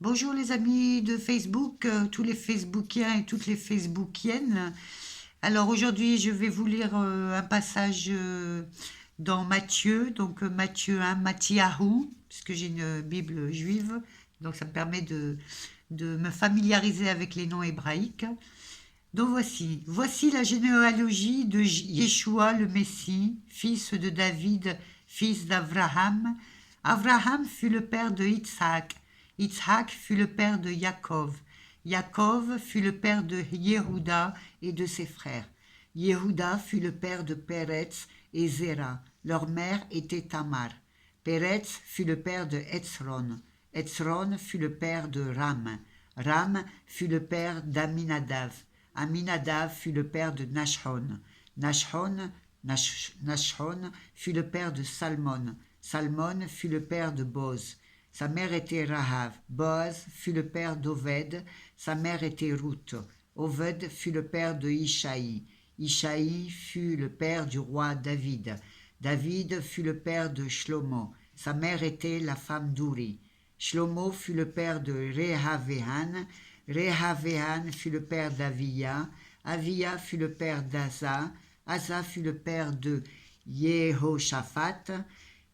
Bonjour les amis de Facebook, tous les Facebookiens et toutes les Facebookiennes. Alors aujourd'hui, je vais vous lire un passage dans Matthieu, donc Matthieu 1, Matthiahu, puisque j'ai une Bible juive, donc ça me permet de me familiariser avec les noms hébraïques. Donc voici la généalogie de Yeshua le Messie, fils de David, fils d'Abraham. Abraham fut le père de Yitzhak. Yitzhak fut le père de Yaakov. Yaakov fut le père de Yehuda et de ses frères. Yehuda fut le père de Péretz et Zéra. Leur mère était Tamar. Péretz fut le père de Hetzron. Hetzron fut le père de Ram. Ram fut le père d'Aminadav. Aminadav fut le père de Nashon. Nashon fut le père de Salmon. Salmon fut le père de Boz. Sa mère était Rahav. Boaz fut le père d'Oved. Sa mère était Ruth. Oved fut le père de Ishaï. Ishaï fut le père du roi David. David fut le père de Shlomo. Sa mère était la femme d'Uri. Shlomo fut le père de Rehavehan. Rehavehan fut le père d'Avia. Avia fut le père d'Asa. Asa fut le père de Jehoshaphat.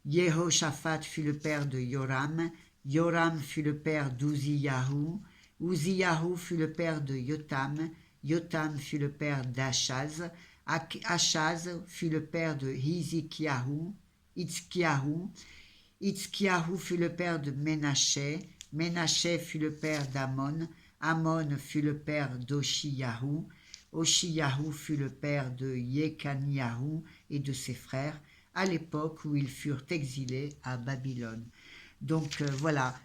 Jehoshaphat fut le père de Joram. Joram fut le père d'Uziyahu. Uziyahu fut le père de Yotam. Yotam fut le père d'Achaz. Achaz fut le père de Hizikiyahu. Hitzkiyahu. Hitzkiyahu fut le père de Ménaché. Ménaché fut le père d'Amon. Amon fut le père d'Oshiyahu. Oshiyahu fut le père de Yekaniyahu et de ses frères à l'époque où ils furent exilés à Babylone. Donc voilà,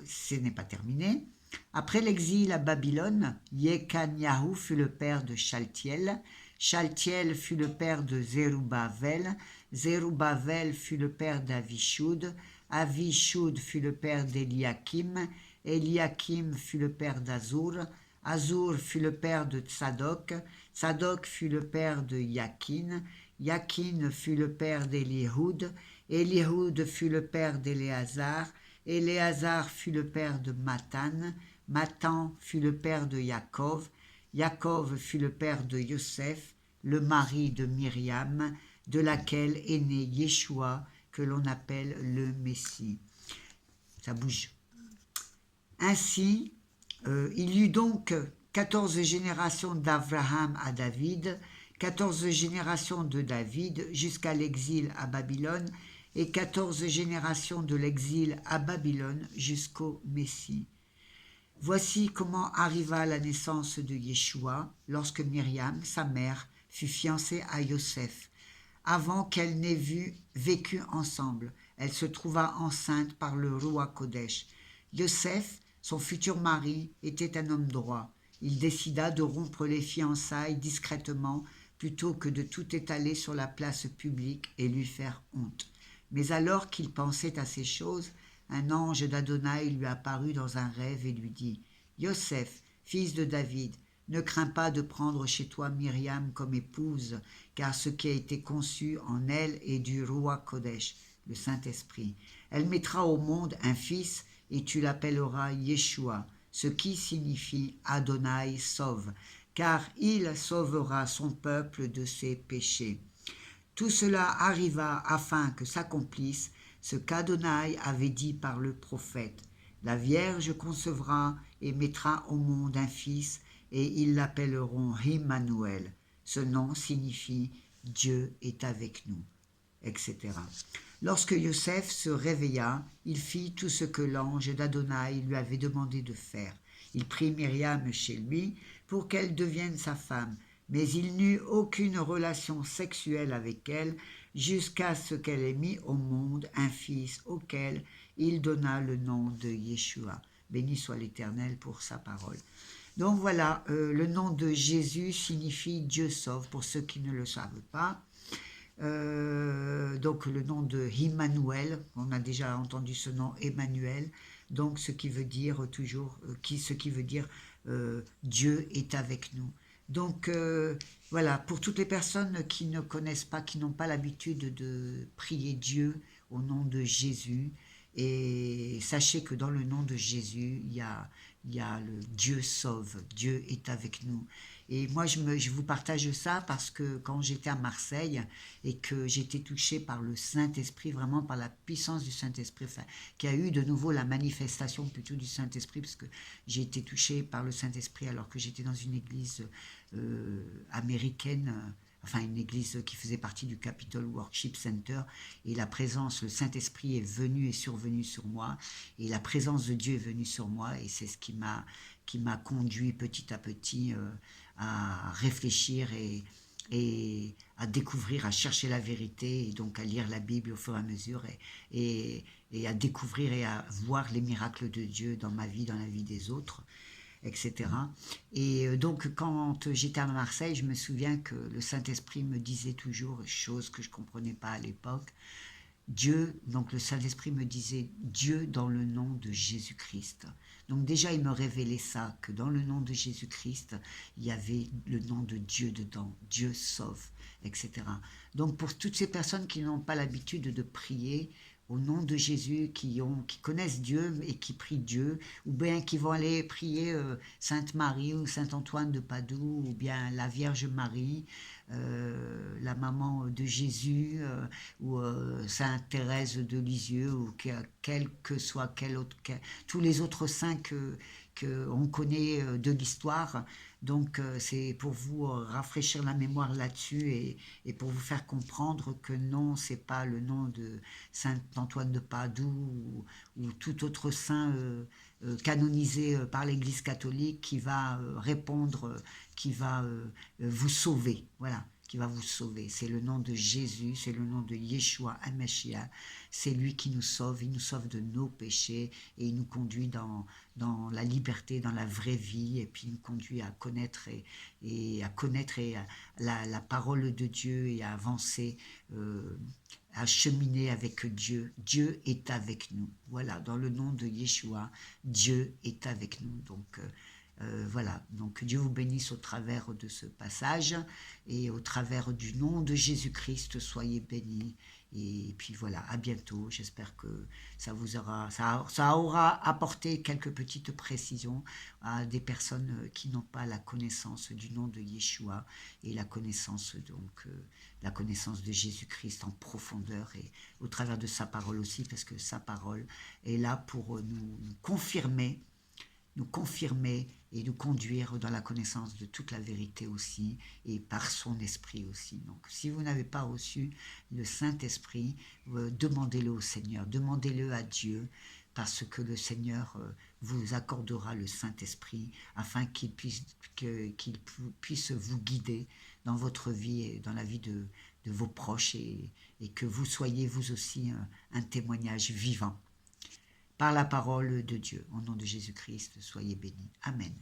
ce n'est pas terminé. Après l'exil à Babylone, Yekaniyahu fut le père de Shaltiel. Shaltiel fut le père de Zerubbabel. Zerubbabel fut le père d'Avishud. Avishud fut le père d'Eliakim. Eliakim fut le père d'Azur. Azur fut le père de Tsadok. Tsadok fut le père de Yakin. Yakin fut le père d'Élihoud. Élihoud fut le père d'Éléazar. Éléazar fut le père de Matan. Matan fut le père de Yaakov. Yaakov fut le père de Yosef, le mari de Myriam, de laquelle est né Yeshua, que l'on appelle le Messie. Ça bouge. Ainsi, il y eut donc 14 générations d'Abraham à David, 14 générations de David jusqu'à l'exil à Babylone et 14 générations de l'exil à Babylone jusqu'au Messie. Voici comment arriva la naissance de Yeshua lorsque Myriam, sa mère, fut fiancée à Yosef. Avant qu'elle n'ait vécu ensemble, elle se trouva enceinte par le roi Kodesh. Yosef, son futur mari, était un homme droit. Il décida de rompre les fiançailles discrètement plutôt que de tout étaler sur la place publique et lui faire honte. Mais alors qu'il pensait à ces choses, un ange d'Adonai lui apparut dans un rêve et lui dit « Yosef, fils de David, ne crains pas de prendre chez toi Myriam comme épouse, car ce qui a été conçu en elle est du roi Kodesh, le Saint-Esprit. Elle mettra au monde un fils et tu l'appelleras Yeshua, ce qui signifie Adonai sauve, car il sauvera son peuple de ses péchés. Tout cela arriva afin que s'accomplisse ce qu'Adonai avait dit par le prophète. La Vierge concevra et mettra au monde un fils, et ils l'appelleront Emmanuel. Ce nom signifie Dieu est avec nous, etc. Lorsque Yosef se réveilla, il fit tout ce que l'ange d'Adonai lui avait demandé de faire. Il prit Myriam chez lui pour qu'elle devienne sa femme, mais il n'eut aucune relation sexuelle avec elle jusqu'à ce qu'elle ait mis au monde un fils auquel il donna le nom de Yeshua. Béni soit l'Éternel pour sa parole. Donc voilà, le nom de Jésus signifie Dieu sauve pour ceux qui ne le savent pas. Donc le nom de Emmanuel, on a déjà entendu ce nom Emmanuel, donc ce qui veut dire toujours, ce qui veut dire Dieu est avec nous. Donc voilà, pour toutes les personnes qui ne connaissent pas, qui n'ont pas l'habitude de prier Dieu au nom de Jésus, Et sachez que dans le nom de Jésus, il y a le Dieu sauve, Dieu est avec nous. Et moi, je vous partage ça parce que quand j'étais à Marseille et que j'étais touchée par le Saint-Esprit, vraiment par la puissance du Saint-Esprit, enfin, qu'il y a eu de nouveau la manifestation plutôt du Saint-Esprit, parce que j'ai été touchée par le Saint-Esprit alors que j'étais dans une église américaine, enfin une église qui faisait partie du Capitol Worship Center, et la présence, le Saint-Esprit est venu et survenu sur moi, et la présence de Dieu est venue sur moi, et c'est ce qui m'a conduit petit à petit à réfléchir et à découvrir, à chercher la vérité, et donc à lire la Bible au fur et à mesure, et à découvrir et à voir les miracles de Dieu dans ma vie, dans la vie des autres, etc. Et donc quand j'étais à Marseille, je me souviens que le Saint-Esprit me disait toujours, chose que je ne comprenais pas à l'époque, Dieu, donc le Saint-Esprit me disait Dieu dans le nom de Jésus-Christ. Donc déjà, il me révélait ça, que dans le nom de Jésus-Christ, il y avait le nom de Dieu dedans, Dieu sauve, etc. Donc pour toutes ces personnes qui n'ont pas l'habitude de prier au nom de Jésus, qui connaissent Dieu et qui prient Dieu, ou bien qui vont aller prier Sainte Marie ou Saint Antoine de Padoue, ou bien la Vierge Marie, la maman de Jésus, ou Sainte Thérèse de Lisieux, ou quel que soit tous les autres saints que on connaît de l'histoire. Donc c'est pour vous rafraîchir la mémoire là-dessus, et pour vous faire comprendre que non, c'est pas le nom de Saint Antoine de Padoue ou tout autre saint canonisé par l'Église catholique qui va répondre, qui va vous sauver. Voilà, qui va vous sauver. C'est le nom de Jésus, c'est le nom de Yeshua HaMashiach. C'est lui qui nous sauve, il nous sauve de nos péchés et il nous conduit dans la liberté, dans la vraie vie, et puis il nous conduit à connaître la parole de Dieu, et à avancer, à cheminer avec Dieu. Dieu est avec nous. Voilà, dans le nom de Yeshua, Dieu est avec nous. Donc voilà, donc Dieu vous bénisse au travers de ce passage, et au travers du nom de Jésus-Christ, soyez bénis. Et puis voilà, à bientôt. J'espère que ça aura apporté quelques petites précisions à des personnes qui n'ont pas la connaissance du nom de Yeshua, et la connaissance la connaissance de Jésus-Christ en profondeur, et au travers de sa parole aussi, parce que sa parole est là pour nous confirmer et nous conduire dans la connaissance de toute la vérité aussi, et par son esprit aussi. Donc si vous n'avez pas reçu le Saint-Esprit, demandez-le au Seigneur, demandez-le à Dieu, parce que le Seigneur vous accordera le Saint-Esprit afin qu'il puisse vous guider dans votre vie et dans la vie de vos proches, et que vous soyez vous aussi un témoignage vivant par la parole de Dieu. Au nom de Jésus-Christ, soyez bénis. Amen.